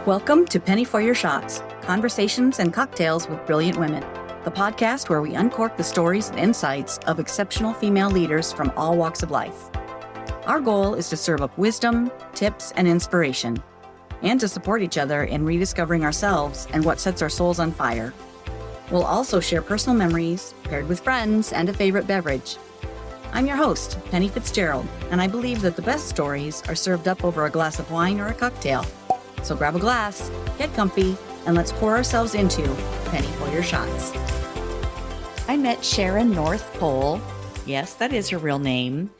Welcome to Penny for Your Shots, Conversations and Cocktails with Brilliant Women, the podcast where we uncork the stories and insights of exceptional female leaders from all walks of life. Our goal is to serve up wisdom, tips, and inspiration, and to support each other in rediscovering ourselves and what sets our souls on fire. We'll also share personal memories, paired with friends and a favorite beverage. I'm your host, Penny Fitzgerald, and I believe that the best stories are served up over a glass of wine or a cocktail. So grab a glass, get comfy, and let's pour ourselves into Penny for Your Shots. I met Sharon North Pohl, yes, that is her real name,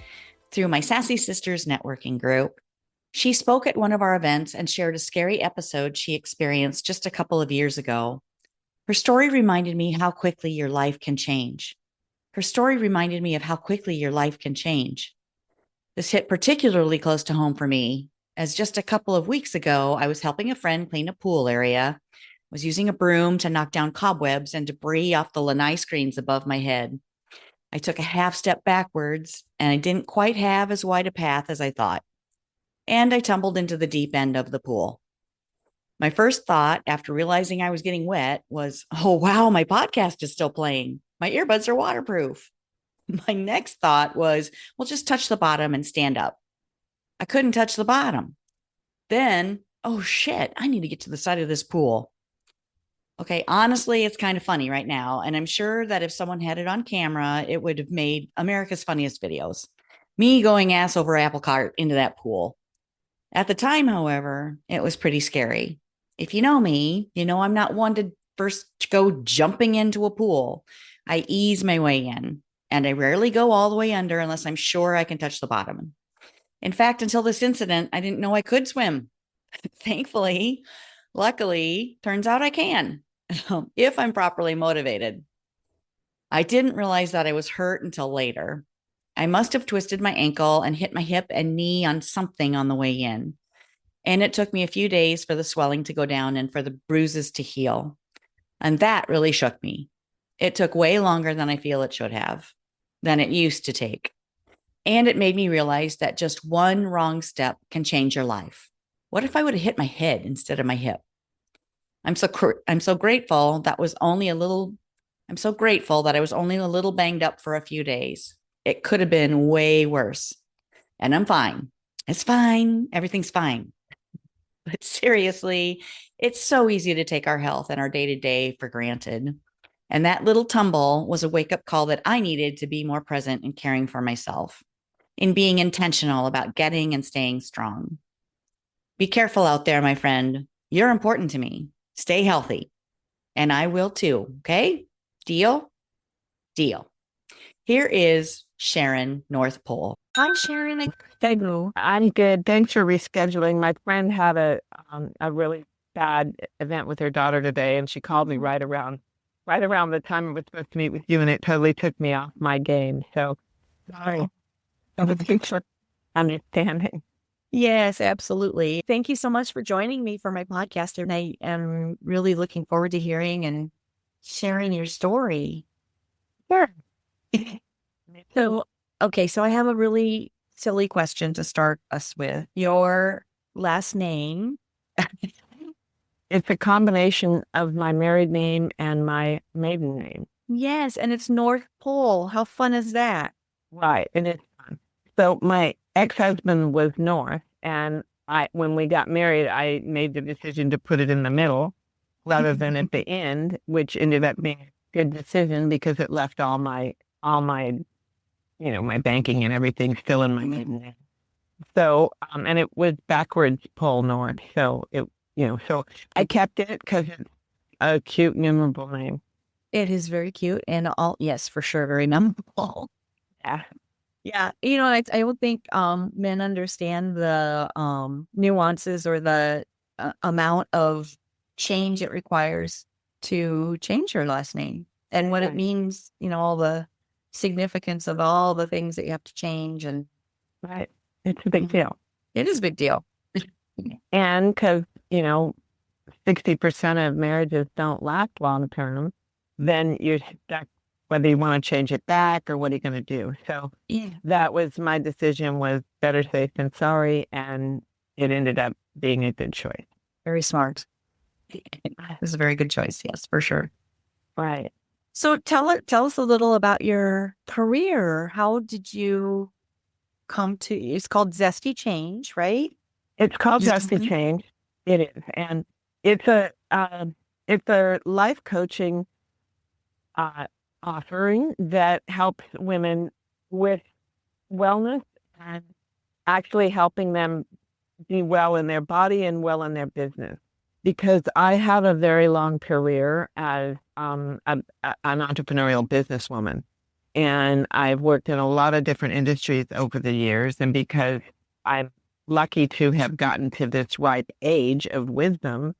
through my Sassy Sisters networking group. She spoke at one of our events and shared a scary episode she experienced just a couple of years ago. Her story reminded me how quickly your life can change. This hit particularly close to home for me, as just a couple of weeks ago, I was helping a friend clean a pool area, was using a broom to knock down cobwebs and debris off the lanai screens above my head. I took a half step backwards, and I didn't quite have as wide a path as I thought. And I tumbled into the deep end of the pool. My first thought after realizing I was getting wet was, oh, wow, my podcast is still playing. My earbuds are waterproof. My next thought was, well, just touch the bottom and stand up. I couldn't touch the bottom. Then, oh shit, I need to get to the side of this pool. Okay, honestly, it's kind of funny right now. And I'm sure that if someone had it on camera, it would have made America's Funniest Videos. Me going ass over apple cart into that pool. At the time, however, it was pretty scary. If you know me, you know I'm not one to first go jumping into a pool. I ease my way in, and I rarely go all the way under unless I'm sure I can touch the bottom. In fact, until this incident, I didn't know I could swim. Luckily, turns out I can, if I'm properly motivated. I didn't realize that I was hurt until later. I must have twisted my ankle and hit my hip and knee on something on the way in. And it took me a few days for the swelling to go down and for the bruises to heal. And that really shook me. It took way longer than I feel it should have, than it used to take. And it made me realize that just one wrong step can change your life. What if I would have hit my head instead of my hip? I'm so grateful that I was only a little banged up for a few days. It could have been way worse. And I'm fine. It's fine. Everything's fine. But seriously, it's so easy to take our health and our day-to-day for granted. And that little tumble was a wake-up call that I needed to be more present in caring for myself, in being intentional about getting and staying strong. Be careful out there, my friend. You're important to me. Stay healthy. And I will too, okay? Deal? Deal. Here is Sharon North Pohl. Hi, Sharon. Thank you. I'm good. Thanks for rescheduling. My friend had a really bad event with her daughter today, and she called me right around the time I was supposed to meet with you, and it totally took me off my game. So sorry. Thanks for understanding. Yes, absolutely. Thank you so much for joining me for my podcast. And I am really looking forward to hearing and sharing your story. Sure. So I have a really silly question to start us with. Your last name? It's a combination of my married name and my maiden name. Yes, and it's North Pohl. How fun is that? Right, and it's fun. So my ex-husband was North, and when we got married, I made the decision to put it in the middle rather than at the end, which ended up being a good decision because it left all my my banking and everything still in my maiden name. So, and it was backwards Pohl North, so so I kept it because it's a cute, memorable name. It is very cute and yes, for sure, very memorable. Yeah. Yeah. I would think men understand the nuances or the amount of change it requires to change your last name and what it means, all the significance of all the things that you have to change. And right. It's a big deal. It is a big deal. And because, 60% of marriages don't last long term, then you're stuck whether you want to change it back or what are you going to do. So that was my decision, was better safe than sorry. And it ended up being a good choice. Very smart. This is a very good choice. Yes, for sure. Right. So tell us a little about your career. How did you come to, it's called Zesty Change, right? It's called Your Zesty company? Change. It is, and it's a life coaching uh, offering that helps women with wellness and actually helping them be well in their body and well in their business. Because I have a very long career as an entrepreneurial businesswoman, and I've worked in a lot of different industries over the years. And because I'm lucky to have gotten to this ripe age of wisdom,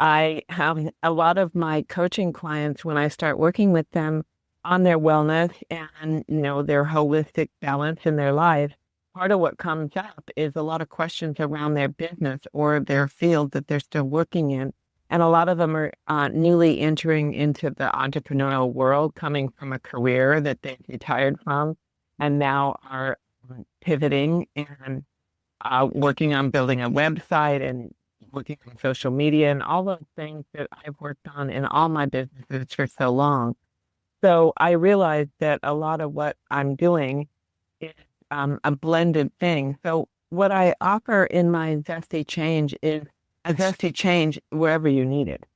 I have a lot of my coaching clients when I start working with them on their wellness and, their holistic balance in their life. Part of what comes up is a lot of questions around their business or their field that they're still working in. And a lot of them are newly entering into the entrepreneurial world, coming from a career that they've retired from, and now are pivoting and working on building a website and working on social media and all those things that I've worked on in all my businesses for so long. So I realized that a lot of what I'm doing is a blended thing. So what I offer in my Zesty Change is a Zesty Change wherever you need it.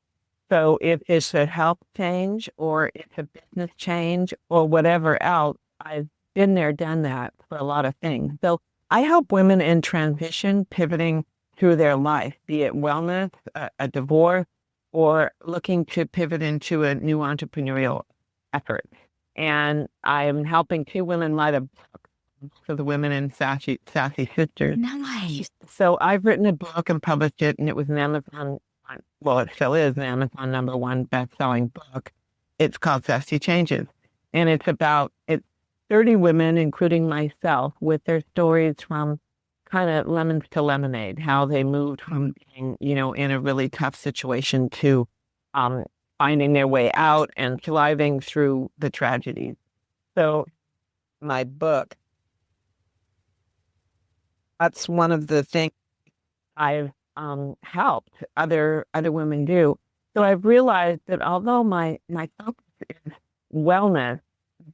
So if it's a health change or it's a business change or whatever else, I've been there, done that for a lot of things. So I help women in transition, pivoting through their life, be it wellness, a divorce, or looking to pivot into a new entrepreneurial effort. And I'm helping 2 women write a book for the women in Sassy Sisters. Nice. So I've written a book and published it, and it was an Amazon, well, it still is an Amazon #1 best-selling book. It's called Zesty Changes. And it's 30 women, including myself, with their stories from kind of lemons to lemonade, how they moved from being, in a really tough situation to finding their way out and thriving through the tragedies. So my book, that's one of the things I've helped other women do. So I've realized that although my focus is wellness,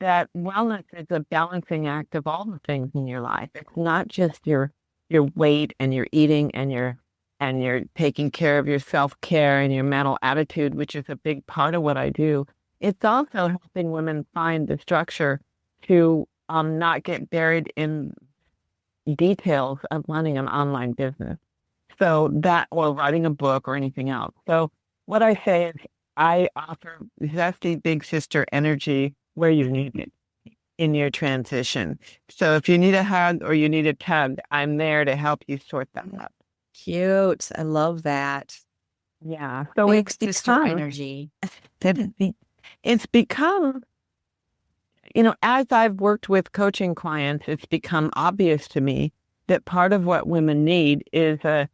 that wellness is a balancing act of all the things in your life. It's not just your weight and your eating and your taking care of your self-care and your mental attitude, which is a big part of what I do. It's also helping women find the structure to not get buried in details of running an online business. So that, or writing a book or anything else. So what I say is I offer Zesty Big Sister energy where you need it in your transition. So if you need a hug or you need a tug, I'm there to help you sort that out. Cute. I love that. Yeah. So Big it's sister become, energy. it's become, as I've worked with coaching clients, it's become obvious to me that part of what women need is a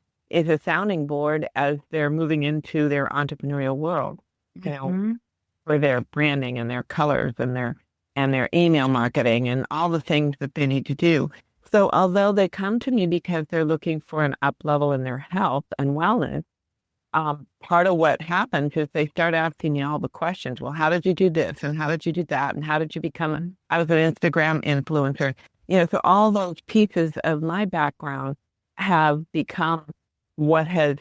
sounding board as they're moving into their entrepreneurial world, for their branding and their colors and their email marketing and all the things that they need to do. So although they come to me because they're looking for an up level in their health and wellness, part of what happens is they start asking you all the questions. Well, how did you do this? And how did you do that? And how did you become I was an Instagram influencer. So all those pieces of my background have become what has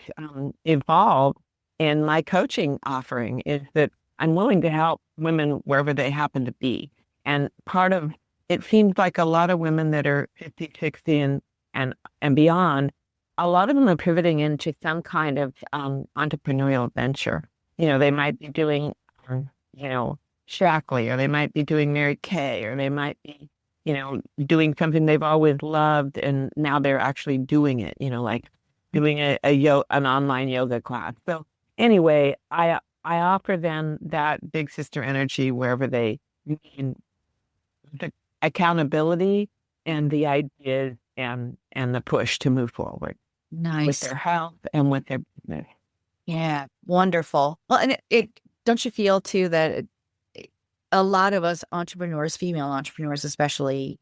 evolved in my coaching offering is that I'm willing to help women wherever they happen to be. And part of it seems like a lot of women that are 50, 60 and beyond, a lot of them are pivoting into some kind of entrepreneurial venture. They might be doing, Shackley, or they might be doing Mary Kay, or they might be, doing something they've always loved, and now they're actually doing it, like doing an online yoga class. So anyway, I offer them that big sister energy wherever they need the accountability and the ideas and the push to move forward with Nice. their health and with their business. Yeah, wonderful. Well, and it don't you feel too that a lot of us entrepreneurs, female entrepreneurs especially,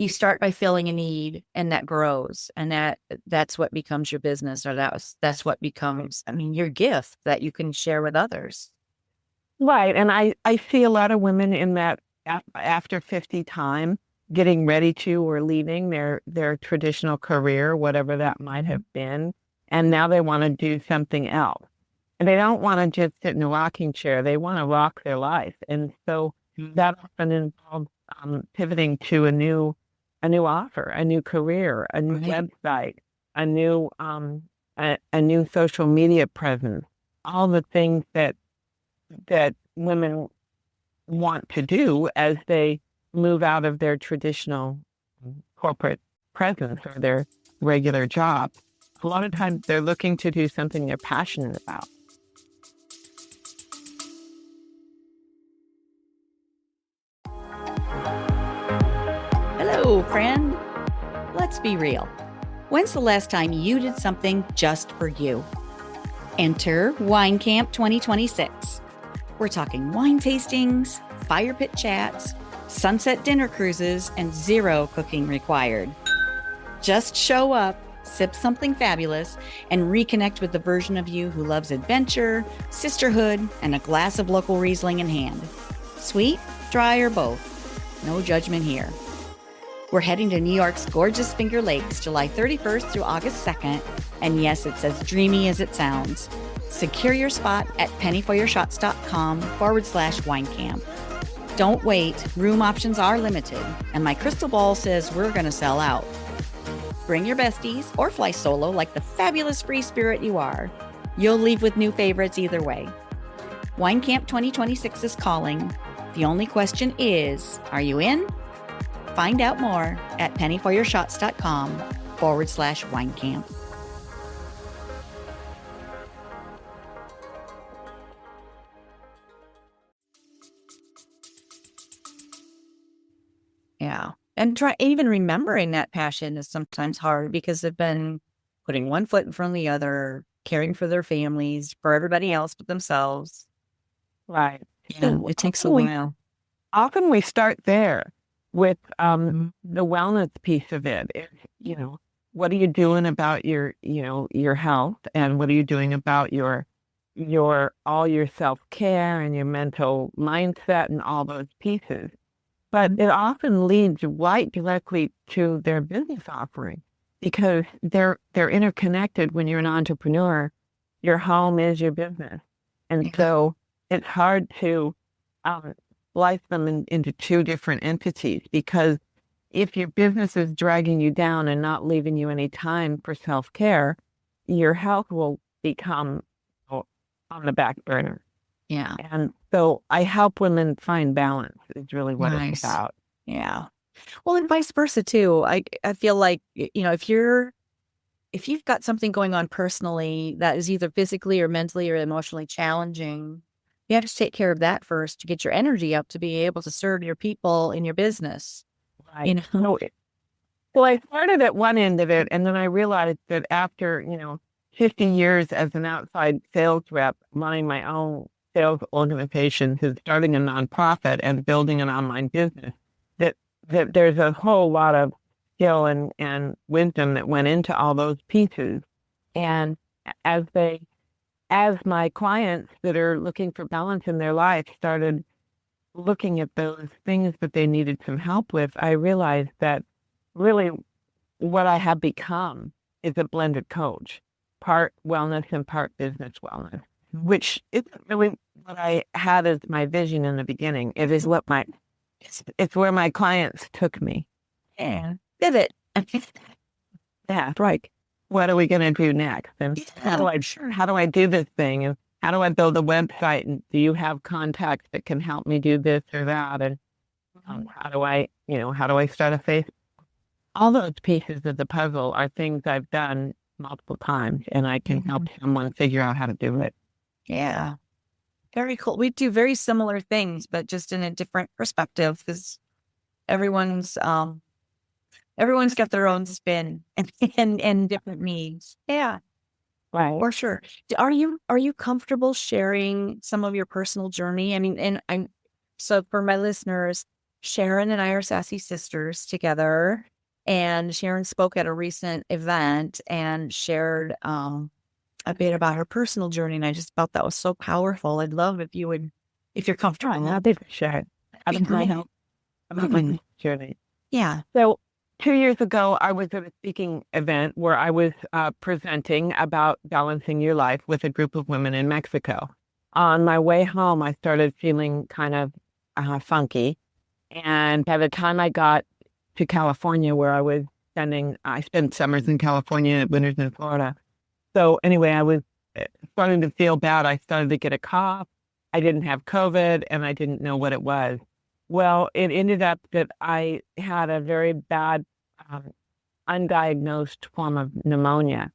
you start by filling a need, and that grows, and that's what becomes your business, or that's what becomes, I mean, your gift that you can share with others. Right. And I see a lot of women in that after 50 time getting ready to or leaving their traditional career, whatever that might have been. And now they want to do something else. And they don't want to just sit in a rocking chair. They want to rock their life. And so that often involves pivoting to a new offer, a new career, a new website, a new a new social media presence, all the things that women want to do as they move out of their traditional corporate presence or their regular job. A lot of times they're looking to do something they're passionate about. Hello, friend. Let's be real. When's the last time you did something just for you? Enter Wine Camp 2026. We're talking wine tastings, fire pit chats, sunset dinner cruises, and zero cooking required. Just show up, sip something fabulous, and reconnect with the version of you who loves adventure, sisterhood, and a glass of local Riesling in hand. Sweet, dry, or both. No judgment here. We're heading to New York's gorgeous Finger Lakes, July 31st through August 2nd. And yes, it's as dreamy as it sounds. Secure your spot at pennyforyourshots.com/wine camp. Don't wait. Room options are limited. And my crystal ball says we're going to sell out. Bring your besties or fly solo like the fabulous free spirit you are. You'll leave with new favorites either way. Wine Camp 2026 is calling. The only question is, are you in? Find out more at pennyforyourshots.com/wine camp. Yeah. And even remembering that passion is sometimes hard because they've been putting one foot in front of the other, caring for their families, for everybody else but themselves. Right. Yeah, it takes a while. Often we start there with the wellness piece of it. What are you doing about your health, and what are you doing about your self-care and your mental mindset and all those pieces. But it often leads right directly to their business offering because they're interconnected. When you're an entrepreneur, your home is your business. And so it's hard to slice them into two different entities, because if your business is dragging you down and not leaving you any time for self-care, your health will become on the back burner. Yeah. And so I help women find balance is really what it's about. Yeah. Well, and vice versa too. I feel like, if you've got something going on personally that is either physically or mentally or emotionally challenging, you have to take care of that first to get your energy up to be able to serve your people in your business. Right. Well, I started at one end of it, and then I realized that after, 50 years as an outside sales rep, running my own sales organization, who's starting a nonprofit and building an online business, that there's a whole lot of skill and wisdom that went into all those pieces. And as my clients that are looking for balance in their life started looking at those things that they needed some help with, I realized that really what I have become is a blended coach, part wellness and part business wellness, which isn't really what I had as my vision in the beginning. It is it's where my clients took me. Yeah. Pivot. Yeah, right. What are we going to do next? And how do I do this thing? And how do I build a website? And do you have contacts that can help me do this or that? And how do I start a Facebook? All those pieces of the puzzle are things I've done multiple times, and I can help someone figure out how to do it. Yeah. Very cool. We do very similar things, but just in a different perspective, because everyone's got their own spin and different needs. Yeah. Right. For sure. Are you comfortable sharing some of your personal journey? I mean, so for my listeners, Sharon and I are sassy sisters together. And Sharon spoke at a recent event and shared a bit about her personal journey. And I just felt that was so powerful. I'd love if you would, if you're comfortable. I'll be sure. I don't know about my journey. Yeah. So 2 years ago, I was at a speaking event where I was presenting about balancing your life with a group of women in Mexico. On my way home, I started feeling kind of funky. And by the time I got to California, where I spent summers in California, winters in Florida. So anyway, I was starting to feel bad. I started to get a cough. I didn't have COVID, and I didn't know what it was. Well, it ended up that I had a very bad, undiagnosed form of pneumonia.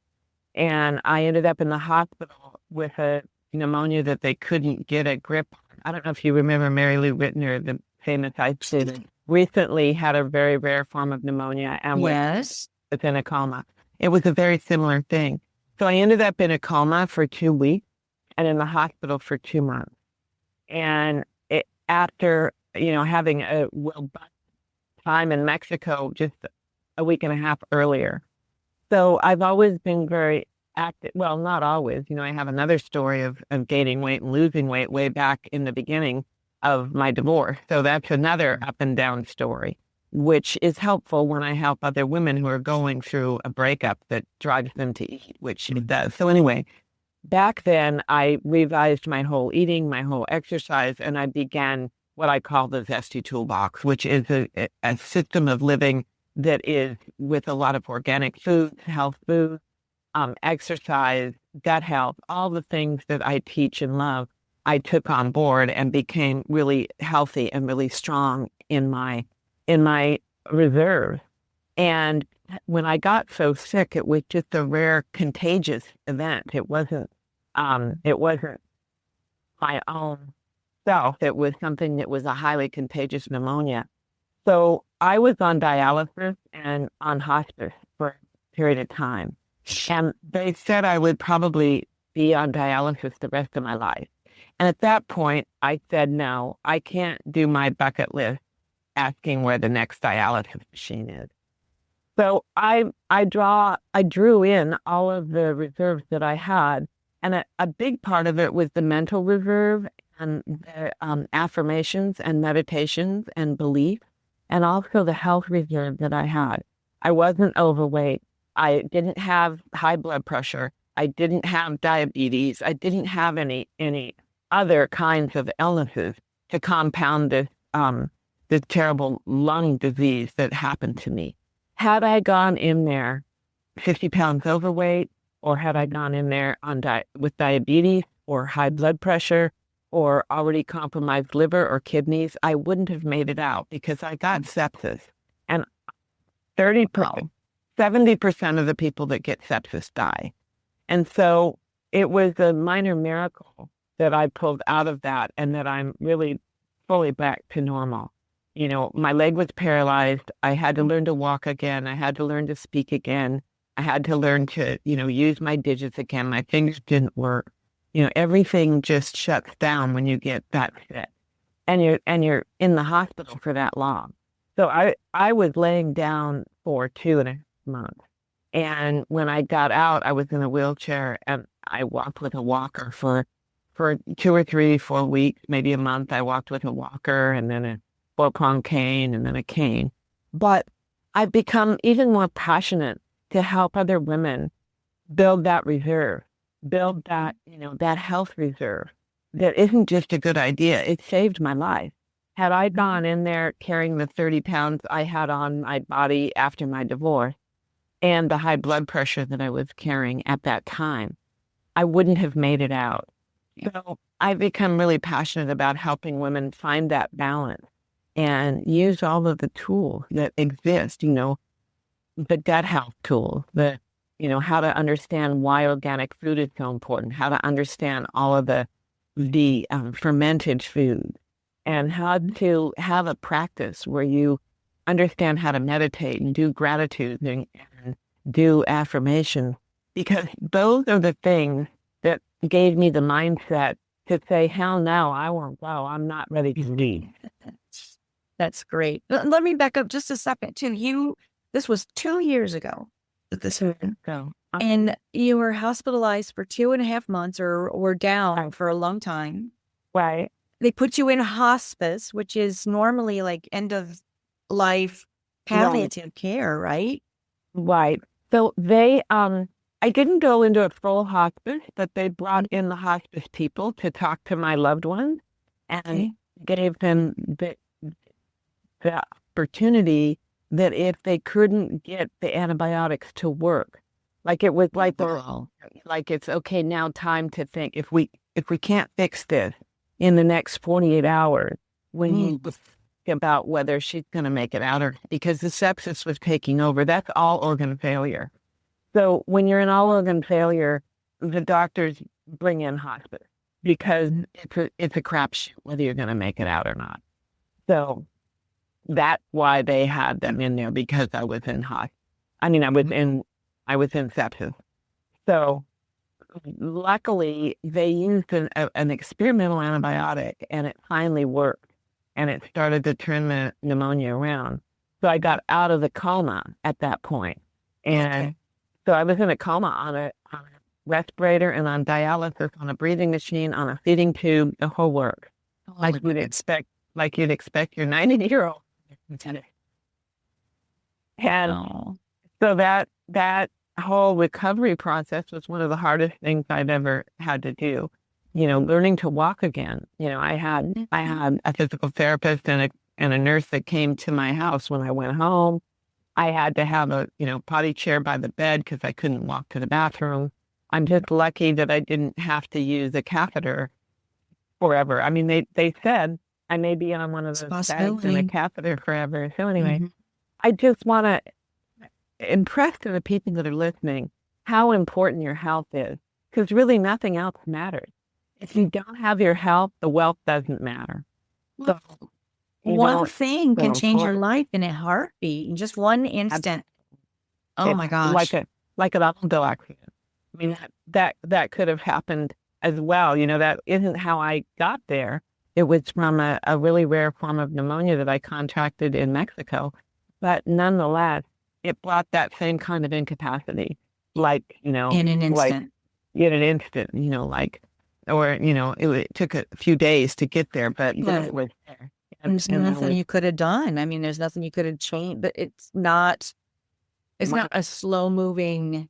And I ended up in the hospital with a pneumonia that they couldn't get a grip on. I don't know if you remember Mary Lou Whitner, the famous ice skater, recently had a very rare form of pneumonia and was in a coma. It was a very similar thing. So I ended up in a coma for 2 weeks and in the hospital for 2 months. And after, having a robust time in Mexico just a week and a half earlier. So I've always been very active. Well, not always. I have another story of gaining weight and losing weight way back in the beginning of my divorce. So that's another up and down story, which is helpful when I help other women who are going through a breakup that drives them to eat, which it does. So anyway, back then I revised my whole eating, my whole exercise, and I began what I call the Zesty Toolbox, which is a system of living that is with a lot of organic foods, health foods, exercise, gut health, all the things that I teach and love. I took on board and became really healthy and really strong in my reserve. And when I got so sick, it was just a rare contagious event. It wasn't my own self. It was something that was a highly contagious pneumonia. So I was on dialysis and on hospice for a period of time. And they said I would probably be on dialysis the rest of my life. And at that point, I said, no, I can't do my bucket list asking where the next dialysis machine is. So I drew in all of the reserves that I had. And a big part of it was the mental reserve and the affirmations and meditations and belief, and also the health reserve that I had. I wasn't overweight. I didn't have high blood pressure. I didn't have diabetes. I didn't have any other kinds of illnesses to compound this terrible lung disease that happened to me. Had I gone in there 50 pounds overweight, or had I gone in there with diabetes or high blood pressure or already compromised liver or kidneys, I wouldn't have made it out because I got sepsis. And 70% of the people that get sepsis die. And so it was a minor miracle that I pulled out of that and that I'm really fully back to normal. My leg was paralyzed. I had to learn to walk again. I had to learn to speak again. I had to learn to, use my digits again. My fingers didn't work. Everything just shuts down when you get that sick. And you're in the hospital for that long. So I was laying down for 2.5 months. And when I got out, I was in a wheelchair and I walked with a walker for 2 or 3, 4 weeks, maybe a month. I walked with a walker and then a 4-prong cane and then a cane. But I've become even more passionate to help other women build that reserve, build that, that health reserve. That isn't just a good idea. It saved my life. Had I gone in there carrying the 30 pounds I had on my body after my divorce and the high blood pressure that I was carrying at that time, I wouldn't have made it out. So I've become really passionate about helping women find that balance and use all of the tools that exist, the gut health tools, how to understand why organic food is so important, how to understand all of the fermented food, and how to have a practice where you understand how to meditate and do gratitude and do affirmation, because those are the things that gave me the mindset to say, hell no, I won't go. I'm not ready to leave. That's great. Let me back up just a second too. This was 2 years ago that this happened. So, And you were hospitalized for 2.5 months or were down for a long time. right. They put you in hospice, which is normally like end of life palliative care, right? Right. So I didn't go into a full hospice, but they brought in the hospice people to talk to my loved ones and gave them the opportunity that if they couldn't get the antibiotics to work, like it was like like it's okay now, time to think if we can't fix this in the next 48 hours, we need to think about whether she's going to make it out, or because the sepsis was taking over. That's all organ failure. So when you're in all organ failure, the doctors bring in hospice because it's a crapshoot whether you're going to make it out or not. So that's why they had them in there, because I was in hospice. I mean, I was in sepsis. So luckily they used an experimental antibiotic, and it finally worked, and it started to turn the pneumonia around. So I got out of the coma at that point. And so I was in a coma on a respirator and on dialysis, on a breathing machine, on a feeding tube, the whole work. Like you'd expect your 90-year-old. And so that whole recovery process was one of the hardest things I've ever had to do. Learning to walk again. I had a physical therapist and a nurse that came to my house when I went home. I had to have a potty chair by the bed because I couldn't walk to the bathroom. I'm just lucky that I didn't have to use a catheter forever. I mean, they said I may be on one of those bags in a catheter forever. So anyway, I just want to impress to the people that are listening how important your health is, because really nothing else matters. If you don't have your health, the wealth doesn't matter. So one thing can change your life in a heartbeat, in just one instant. Oh my gosh! Like an automobile accident. I mean, that could have happened as well. That isn't how I got there. It was from a really rare form of pneumonia that I contracted in Mexico, but nonetheless, it brought that same kind of incapacity, in an instant. In an instant, it took a few days to get there, but it was there. There's nothing you could have done. I mean, there's nothing you could have changed, but it's not a slow moving,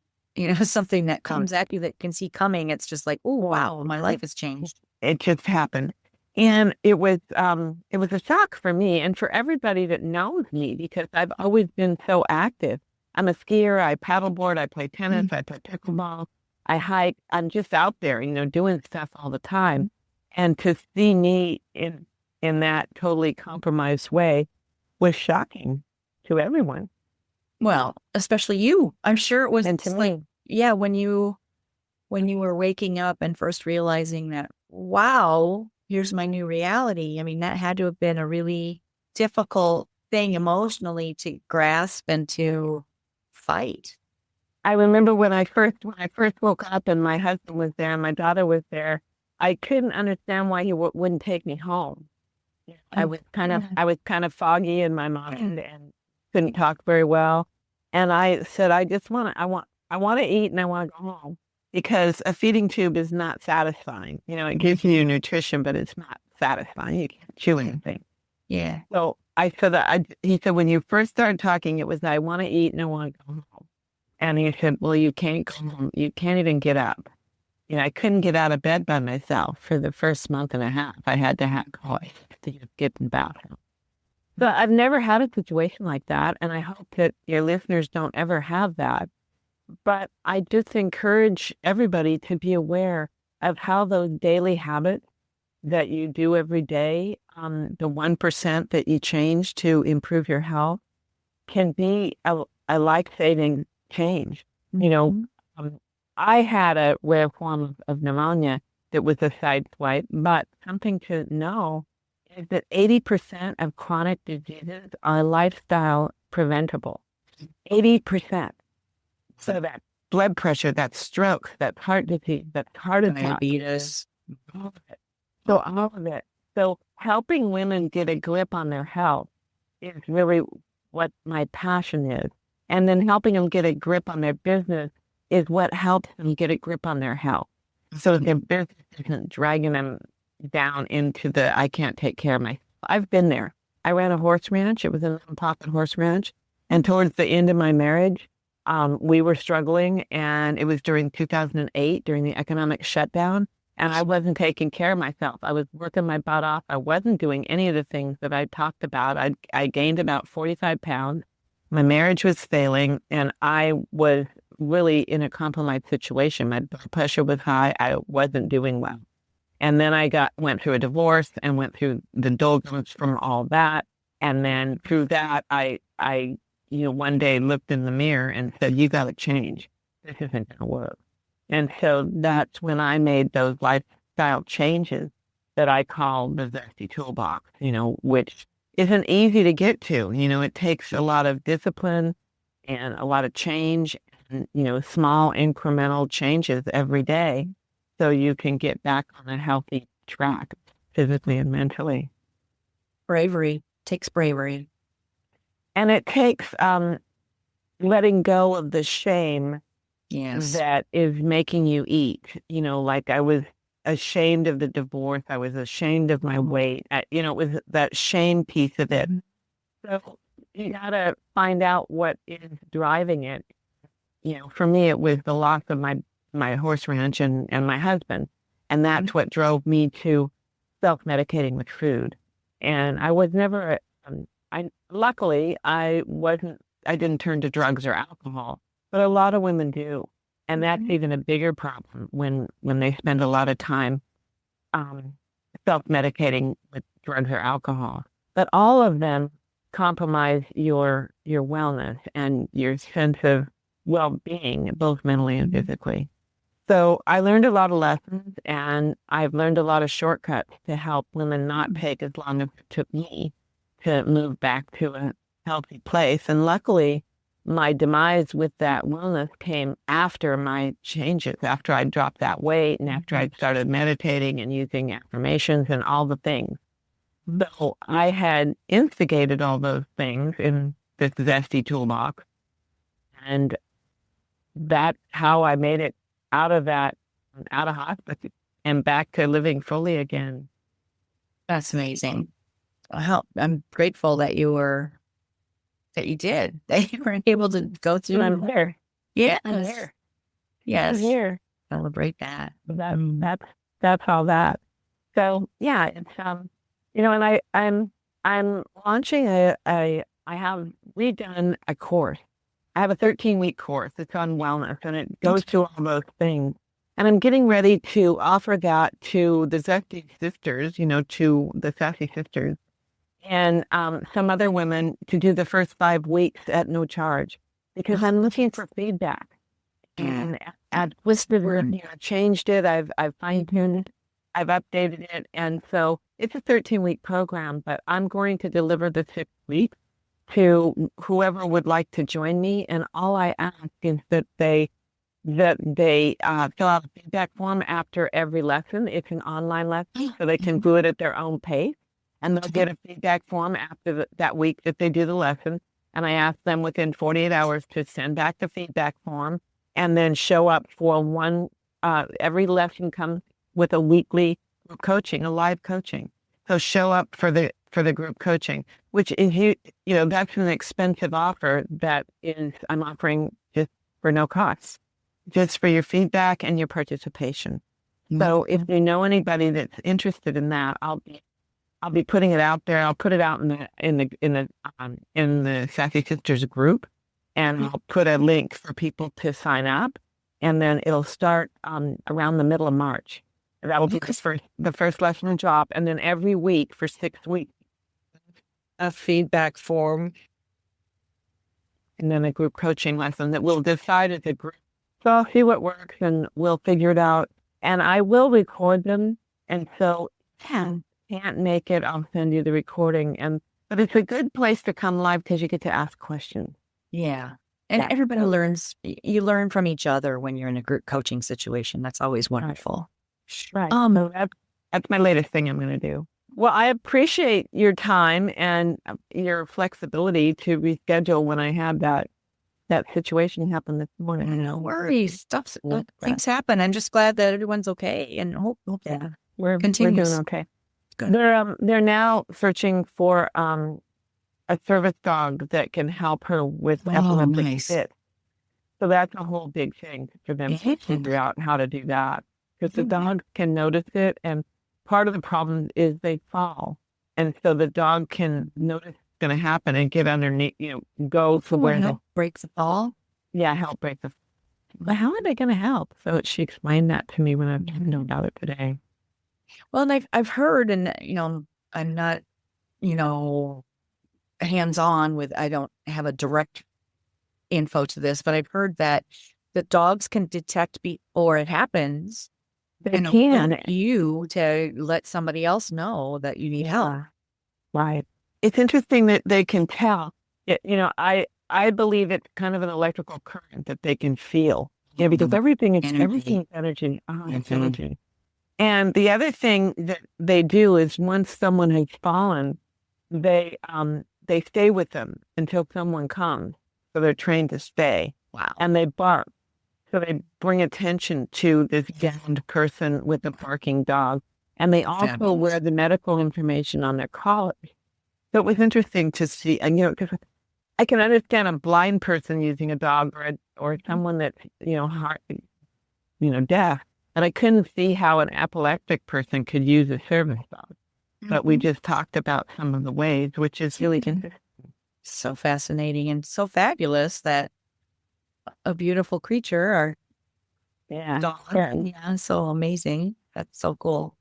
something that comes at you that can see coming. It's just like, oh, wow, my life has changed. It just happened. And it was a shock for me and for everybody that knows me, because I've always been so active. I'm a skier, I paddleboard, I play tennis, I play pickleball, I hike. I'm just out there, doing stuff all the time. And to see me in that totally compromised way was shocking to everyone. Well, especially you. I'm sure it was. And to me. Yeah, when you were waking up and first realizing that, wow, here's my new reality. I mean, that had to have been a really difficult thing emotionally to grasp and to fight. I remember when I first woke up and my husband was there and my daughter was there, I couldn't understand why he wouldn't take me home. I was kind of foggy in my mind and couldn't talk very well. And I said, I want to eat and I want to go home, because a feeding tube is not satisfying. It gives you nutrition, but it's not satisfying. You can't chew anything. Yeah. So I said, he said, when you first started talking, it was, I want to eat and I want to go home. And he said, well, you can't go home. You can't even get up. I couldn't get out of bed by myself for the first month and a half. I had to have coffee to get in the bathroom. So I've never had a situation like that, and I hope that your listeners don't ever have that. But I just encourage everybody to be aware of how those daily habits that you do every day, the 1% that you change to improve your health, can be a life-saving change. I had a rare form of pneumonia that was a sideswipe, but something to know is that 80% of chronic diseases are lifestyle preventable. 80%. So that blood pressure, that stroke, that heart disease, that heart attack, diabetes, all of it. So all of it. So helping women get a grip on their health is really what my passion is. And then helping them get a grip on their business is what helps them get a grip on their health. So their business isn't dragging them down into the, I can't take care of myself. I've been there. I ran a horse ranch. It was a nonprofit horse ranch. And towards the end of my marriage, we were struggling, and it was during 2008, during the economic shutdown, and I wasn't taking care of myself. I was working my butt off. I wasn't doing any of the things that I talked about. I gained about 45 pounds. My marriage was failing, and I was really in a compromised situation. My blood pressure was high. I wasn't doing well. And then I went through a divorce and went through the doldrums from all that. And then through that, I one day looked in the mirror and said, you got to change. This isn't going to work. And so that's when I made those lifestyle changes that I call the Zesty Toolbox, which isn't easy to get to. It takes a lot of discipline and a lot of change and, small incremental changes every day so you can get back on a healthy track physically and mentally. Bravery takes bravery. And it takes letting go of the shame that is making you eat. Like I was ashamed of the divorce. I was ashamed of my weight. It was that shame piece of it. So you got to find out what is driving it. For me, it was the loss of my horse ranch and my husband. And that's what drove me to self-medicating with food. And I was never, luckily, I didn't turn to drugs or alcohol, but a lot of women do. And that's even a bigger problem when they spend a lot of time self-medicating with drugs or alcohol. But all of them compromise your wellness and your sense of well-being, both mentally and physically. So I learned a lot of lessons, and I've learned a lot of shortcuts to help women not take as long as it took me to move back to a healthy place. And luckily, my demise with that wellness came after my changes, after I dropped that weight and after I started meditating and using affirmations and all the things. So I had instigated all those things in this Zesty Toolbox. And that's how I made it out of hospital and back to living fully again. That's amazing. I'm grateful that you were able to go through. I'm here. Yes. I'm here. Yes. I'm here. Celebrate that. That's all that. So yeah, it's and I'm launching I have redone a course. I have a 13-week course. It's on wellness, and it goes through all those things. And I'm getting ready to offer that to the Zesty sisters, to the Sassy sisters, and some other women to do the first 5 weeks at no charge, because I'm looking for feedback. And I've twisted it, changed it. I've fine-tuned it. I've updated it. And so it's a 13-week program, but I'm going to deliver the 6 weeks to whoever would like to join me. And all I ask is that they fill out a feedback form after every lesson. It's an online lesson, so they can do it at their own pace. And they'll get a feedback form after that week that they do the lesson. And I ask them within 48 hours to send back the feedback form and then show up for every lesson comes with a weekly group coaching, a live coaching. So show up for the group coaching, which is, that's an expensive offer that I'm offering just for no cost, just for your feedback and your participation. Mm-hmm. So if you know anybody that's interested in that, I'll be putting it out there. I'll put it out in the Sassy Sisters group, and I'll put a link for people to sign up, and then it'll start around the middle of March. That'll be the first lesson drop, and then every week for 6 weeks, a feedback form, and then a group coaching lesson that we'll decide as a group. So I'll see what works, and we'll figure it out. And I will record them, and so can't make it, I'll send you the recording. But it's a good place to come live because you get to ask questions. Yeah. And everybody learns. You learn from each other when you're in a group coaching situation. That's always wonderful. Right. So that's my latest thing I'm going to do. Well, I appreciate your time and your flexibility to reschedule when I had that situation happen this morning. No worries. Things happen. I'm just glad that everyone's okay, and hope that We're continues. doing okay. Good. They're now searching for a service dog that can help her with epileptic fit. So that's a whole big thing for them to figure out how to do that, because the dog can notice it, and part of the problem is they fall, and so the dog can notice it's going to happen and get underneath, go to where help break the fall. Yeah, help break the. But how are they going to help? So she explained that to me when I talked about it today. Well, and I've heard, and I'm not, hands-on with. I don't have a direct info to this, but I've heard that the dogs can detect before it happens. They can. You to let somebody else know that you need help. Right. It's interesting that they can tell. I believe it's kind of an electrical current that they can feel. Yeah, because everything's energy. It's energy. And the other thing that they do is once someone has fallen, they stay with them until someone comes. So they're trained to stay. Wow. And they bark. So they bring attention to this downed person with a barking dog. And they also wear the medical information on their collar. So it was interesting to see, and because I can understand a blind person using a dog or someone that's, deaf. And I couldn't see how an epileptic person could use a service dog. But we just talked about some of the ways, which is really interesting. So fascinating and so fabulous that a beautiful creature dog. Yeah, so amazing. That's so cool.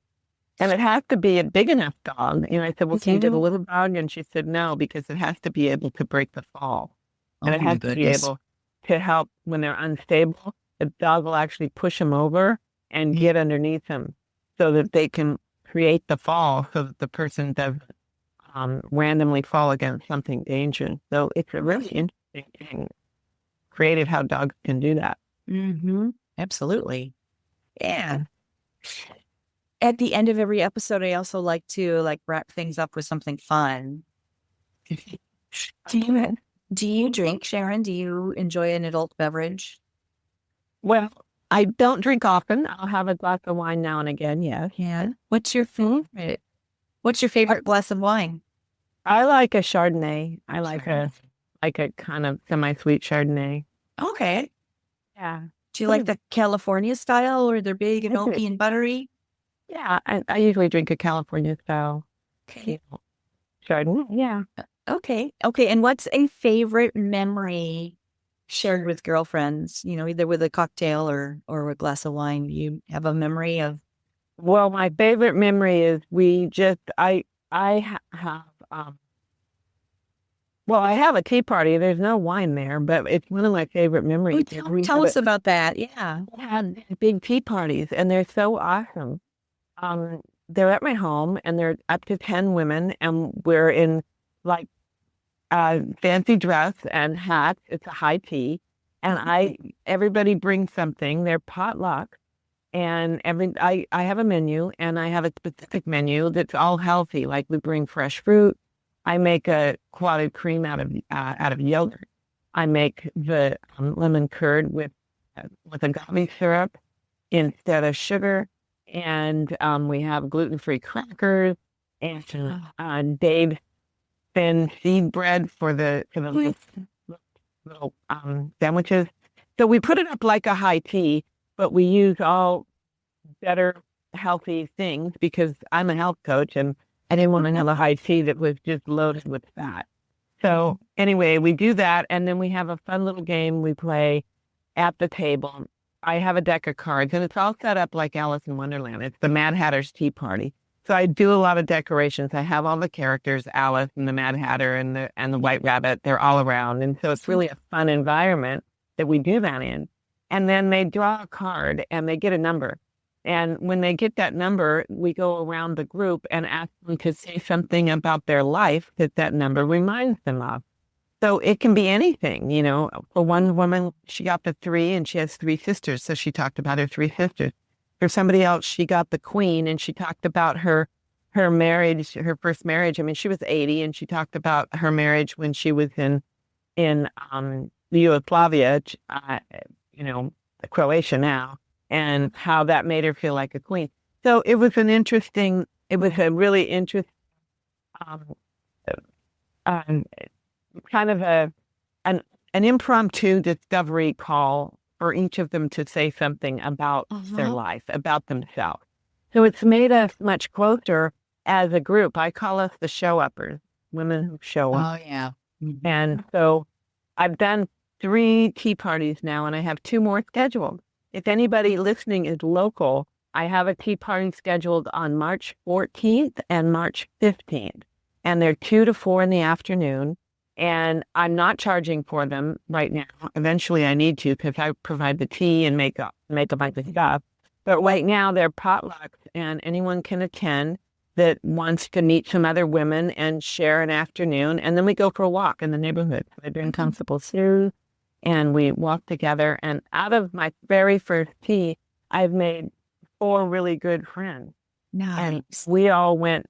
And it has to be a big enough dog. I said, well, can you get a little dog? And she said, no, because it has to be able to break the fall. And it has to be able to help when they're unstable. The dog will actually push them over and get underneath them so that they can create the fall so that the person doesn't randomly fall against something dangerous. So it's a really interesting thing. Creative how dogs can do that. Absolutely. Yeah. At the end of every episode, I also like to wrap things up with something fun. Do you drink, Sharon? Do you enjoy an adult beverage? Well, I don't drink often. I'll have a glass of wine now and again, yes. Yeah. What's your favorite? What's your favorite glass of wine? I like a Chardonnay. I like a kind of semi-sweet Chardonnay. Okay. Yeah. Do you like the California style, or they're big and oaky and buttery? Yeah, I usually drink a California style. Okay. Chardonnay, yeah. Okay. And what's a favorite memory shared with girlfriends, either with a cocktail or a glass of wine? You have a memory of? Well, my favorite memory is I have a tea party. There's no wine there, but it's one of my favorite memories. Tell us about that. Yeah. We had big tea parties, and they're so awesome. They're at my home, and they're up to 10 women, and we're in fancy dress and hats. It's a high tea, and everybody brings something. They're potluck, and I have a menu, and I have a specific menu that's all healthy. Like we bring fresh fruit. I make a clotted cream out of yogurt. I make the lemon curd with agave syrup instead of sugar. And we have gluten-free crackers and Dave's thin seed bread for the little sandwiches. So we put it up like a high tea, but we use all better healthy things because I'm a health coach and I didn't want another high tea that was just loaded with fat. So anyway, we do that, and then we have a fun little game we play at the table. I have a deck of cards, and it's all set up like Alice in Wonderland. It's the Mad Hatter's Tea Party. So I do a lot of decorations. I have all the characters, Alice and the Mad Hatter and the White Rabbit. They're all around, and so it's really a fun environment that we do that in. And then they draw a card, and they get a number. And when they get that number, we go around the group and ask them to say something about their life that number reminds them of. So it can be anything, For one woman, she got the 3 and she has 3 sisters. So she talked about her 3 sisters. For somebody else, she got the Queen and she talked about her her marriage, her first marriage. I mean, she was 80, and she talked about her marriage when she was in Yugoslavia, Croatia now, and how that made her feel like a queen. So it was a really interesting, um, kind of an impromptu discovery call for each of them to say something about their life, about themselves. So it's made us much closer as a group. I call us the show-uppers, women who show up. Oh, yeah. And so I've done 3 tea parties now, and I have 2 more scheduled. If anybody listening is local, I have a tea party scheduled on March 14th and March 15th. And they're 2 to 4 in the afternoon. And I'm not charging for them right now. Eventually I need to, because I provide the tea and make a bunch of stuff. But right now they're potlucks, and anyone can attend that wants to meet some other women and share an afternoon. And then we go for a walk in the neighborhood. I bring Constable Sue, and we walk together. And out of my very first tea, I've made 4 really good friends. Nice. And we all went,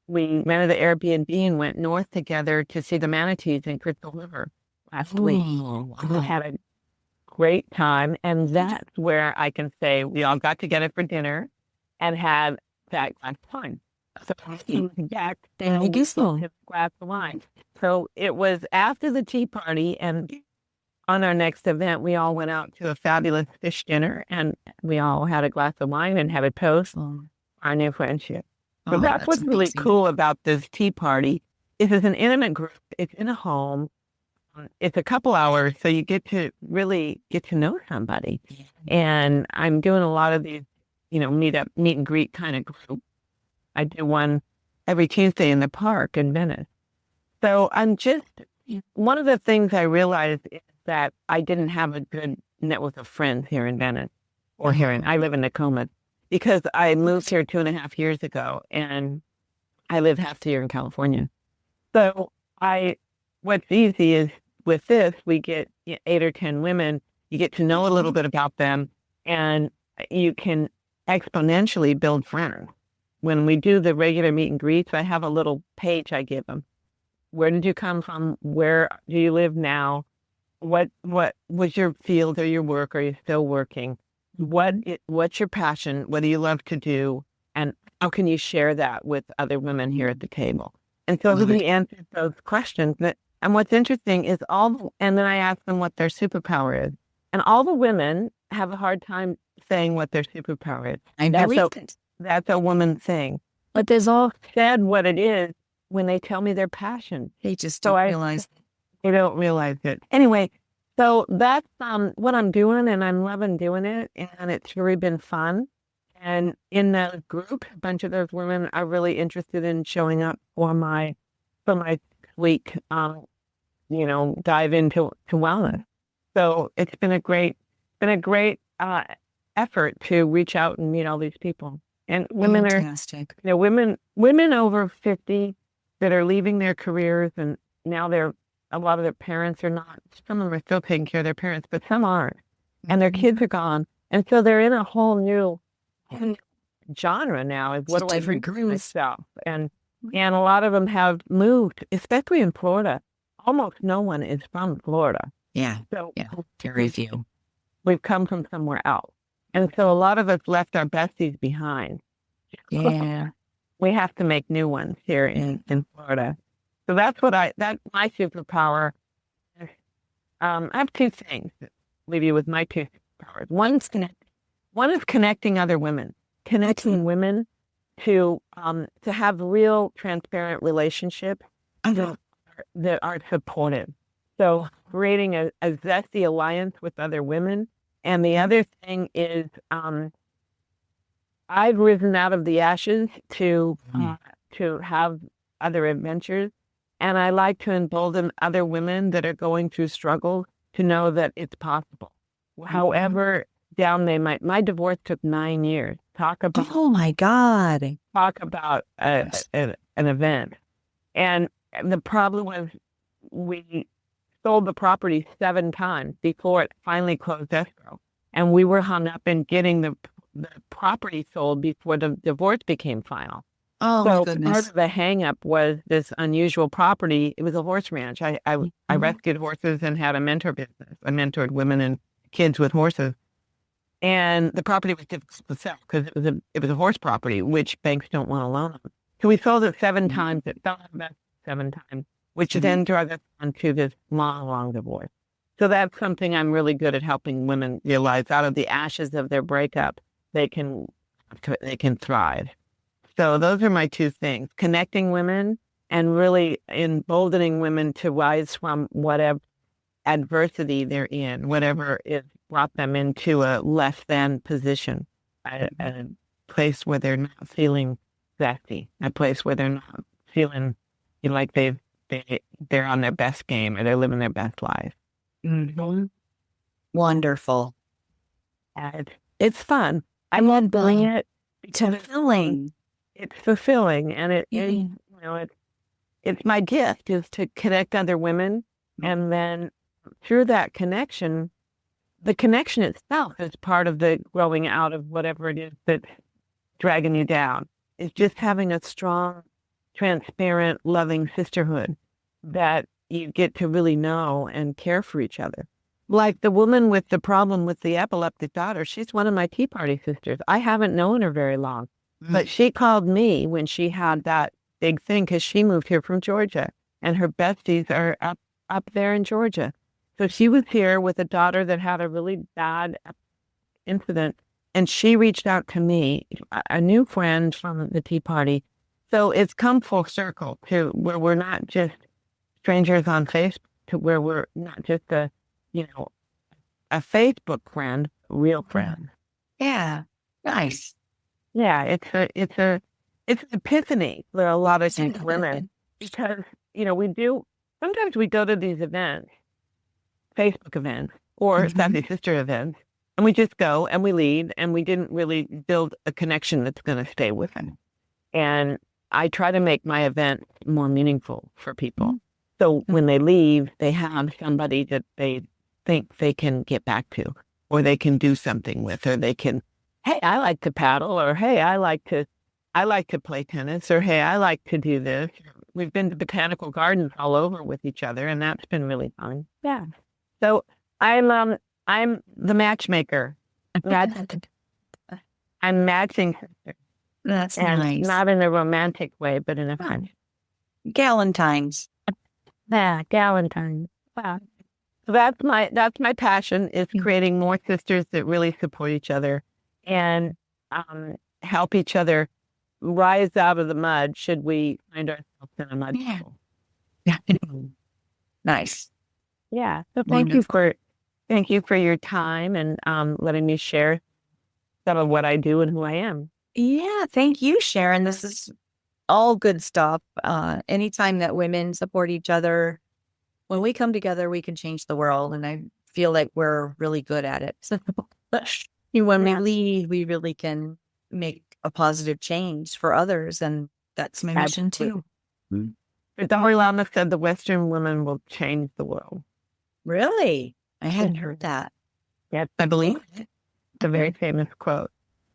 we rented the Airbnb and went north together to see the manatees in Crystal River last week. We had a great time. And that's where I can say we all got together for dinner and had that glass of wine. So Jack and his glass of wine. So it was after the tea party, and on our next event, we all went out to a fabulous fish dinner, and we all had a glass of wine and had a toast our new friendship. So that's what's really cool about this tea party. It is an intimate group. It's in a home. It's a couple hours, so you get to really get to know somebody. And I'm doing a lot of these, meet and greet kind of group. I do one every Tuesday in the park in Venice. So one of the things I realized is that I didn't have a good network of friends here in Venice I live in the Coma, because I moved here 2.5 years ago, and I live half the year in California. So what's easy is with this, we get 8 or 10 women, you get to know a little bit about them, and you can exponentially build friends. When we do the regular meet and greets, I have a little page I give them. Where did you come from? Where do you live now? What was your field or your work? Are you still working? What's your passion? What do you love to do? And how can you share that with other women here at the table? And so we answered those questions. And what's interesting is and then I ask them what their superpower is. And all the women have a hard time saying what their superpower is. I know. That's a woman thing. But there's all said what it is when they tell me their passion. They just don't realize. They don't realize it. Anyway, so that's what I'm doing, and I'm loving doing it, and it's really been fun. And in the group, a bunch of those women are really interested in showing up for my week, dive into wellness. So it's been a great effort to reach out and meet all these people. And women Fantastic. women over 50 that are leaving their careers, and now a lot of their parents are not. Some of them are still taking care of their parents, but some aren't, and their kids are gone, and so they're in a whole new genre now. Is what do I do for myself? And a lot of them have moved, especially in Florida. Almost no one is from Florida. Yeah. So very few. We've come from somewhere else. And so a lot of us left our besties behind. Yeah. We have to make new ones here in Florida. So that's my superpower. I have 2 things to leave you with my 2 superpowers. One is connecting other women, connecting women to have real transparent relationships that are supportive. So creating a zesty alliance with other women. And the other thing is, I've risen out of the ashes to have other adventures, and I like to embolden other women that are going through struggles to know that it's possible. However down they might. My divorce took 9 years. Talk about my God. Talk about an event, and the problem was we sold the property 7 times before it finally closed escrow. And we were hung up in getting the property sold before the divorce became final. Oh my So part goodness. of the hang up was this unusual property. It was a horse ranch. I Mhm. rescued horses and had a mentor business. I mentored women and kids with horses. And the property was difficult to sell because it was a horse property, which banks don't want to loan them. So we sold it 7 times. It fell out about 7 times, which then drug us onto this long, long divorce. So that's something I'm really good at helping women realize. Out of the ashes of their breakup, they can thrive. So those are my two things: connecting women and really emboldening women to rise from whatever adversity they're in, whatever is brought them into a less than position, a place where they're not feeling zesty, a place where they're not feeling like they're on their best game or they're living their best life. Mhm. Wonderful. And it's fun. I love doing it because Fulfilling. it's fulfilling, and Yeah. it's my gift is to connect other women, and then through that connection, the connection itself is part of the growing out of whatever it is that's dragging you down. It's just having a strong, transparent, loving sisterhood that you get to really know and care for each other. Like the woman with the problem with the epileptic daughter, she's one of my Tea Party sisters. I haven't known her very long, but she called me when she had that big thing because she moved here from Georgia, and her besties are up there in Georgia. So she was here with a daughter that had a really bad incident, and she reached out to me, a new friend from the Tea Party. So it's come full circle to where we're not just strangers on Facebook, to where we're not just a Facebook friend, real friend. Yeah. Nice. Yeah, it's an epiphany for a lot of these women because sometimes we go to these events, Facebook events or Sassy Sister events, and we just go and we leave and we didn't really build a connection that's going to stay with them. And I try to make my event more meaningful for people. So when they leave, they have somebody that they think they can get back to, or they can do something with, or they can, hey, I like to paddle, or hey, I like to play tennis, or hey, I like to do this. We've been to botanical gardens all over with each other, and that's been really fun. Yeah. So I'm the matchmaker. I'm matching sisters, That's and nice. not in a romantic way, but in a fun. Galentine's. Yeah, Galentine's. Wow. So that's my passion is creating more sisters that really support each other and help each other rise out of the mud should we find ourselves in a mud Yeah. puddle. Yeah. Nice. Yeah. So Wonderful. thank you for your time and letting me share some of what I do and who I am. Yeah. Thank you, Sharon. This is all good stuff. Anytime that women support each other, when we come together, we can change the world. And I feel like we're really good at it. So when we lead, we really can make a positive change for others. And that's my mission too. The Dalai Lama said the Western woman will change the world. Really? I hadn't heard that. Yeah, I believe it. It's a very famous quote.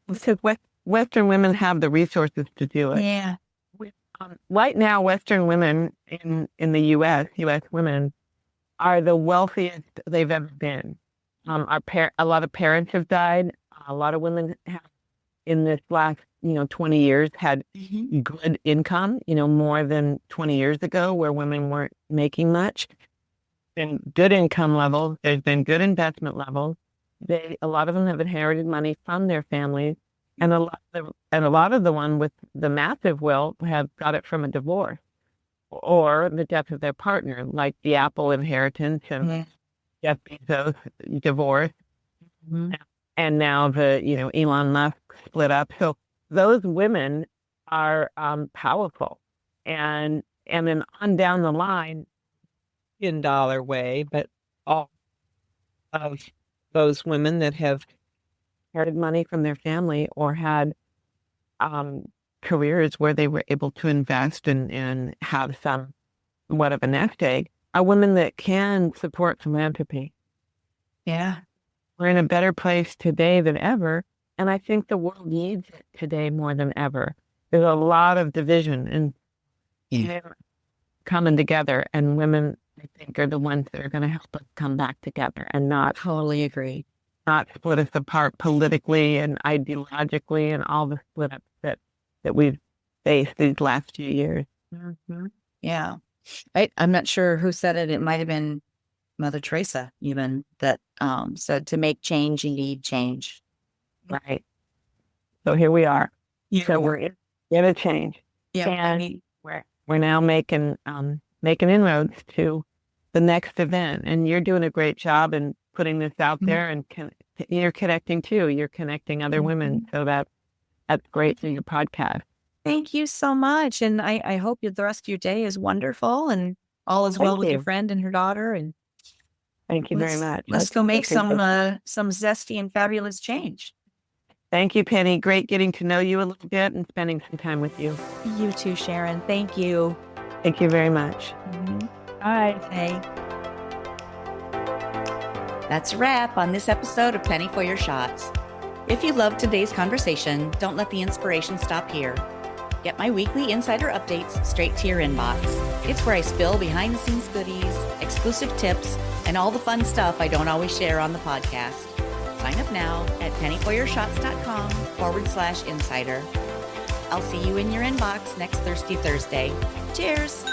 It says Western women have the resources to do it. Yeah. Right now, Western women in the U.S. women are the wealthiest they've ever been. A lot of parents have died. A lot of women have, in this last 20 years, had good income. More than 20 years ago, where women weren't making much. Been good income levels. There's been good investment levels. A lot of them have inherited money from their families. And a lot of the one with the massive wealth have got it from a divorce or the death of their partner, like the Apple inheritance and Jeff Bezos divorce, and now the Elon Musk split up. So those women are powerful, and then on down the line, in dollar way, but all of those women that have inherited money from their family or had careers where they were able to invest and have somewhat of a nest egg are women that can support philanthropy. Yeah. We're in a better place today than ever, and I think the world needs it today more than ever. there's a lot of division and Yeah. coming together, and women, I think, are the ones that are going to help us come back together and Totally agree. not split us apart politically and ideologically and all the split ups that we've faced these last few years. Mm-hmm. Yeah. I'm not sure who said it. It might have been Mother Teresa, even, that said to make change, you need change. Right. So here we are. Yeah. So we're in a change. Yeah. And we're now making inroads to the next event. And you're doing a great job in putting this out there, and you're connecting too. You're connecting other women. So that's great for your podcast. Thank you so much. And I hope the rest of your day is wonderful and all is well with your friend and her daughter. And thank you very much. Let's go make some zesty and fabulous change. Thank you, Penny. Great getting to know you a little bit and spending some time with you. You too, Sharon. Thank you. Thank you very much. Bye. Hey. That's a wrap on this episode of Penny for Your Shots. If you loved today's conversation, don't let the inspiration stop here. Get my weekly insider updates straight to your inbox. It's where I spill behind-the-scenes goodies, exclusive tips, and all the fun stuff I don't always share on the podcast. Sign up now at pennyforyourshots.com/insider. I'll see you in your inbox next Thirsty Thursday. Cheers!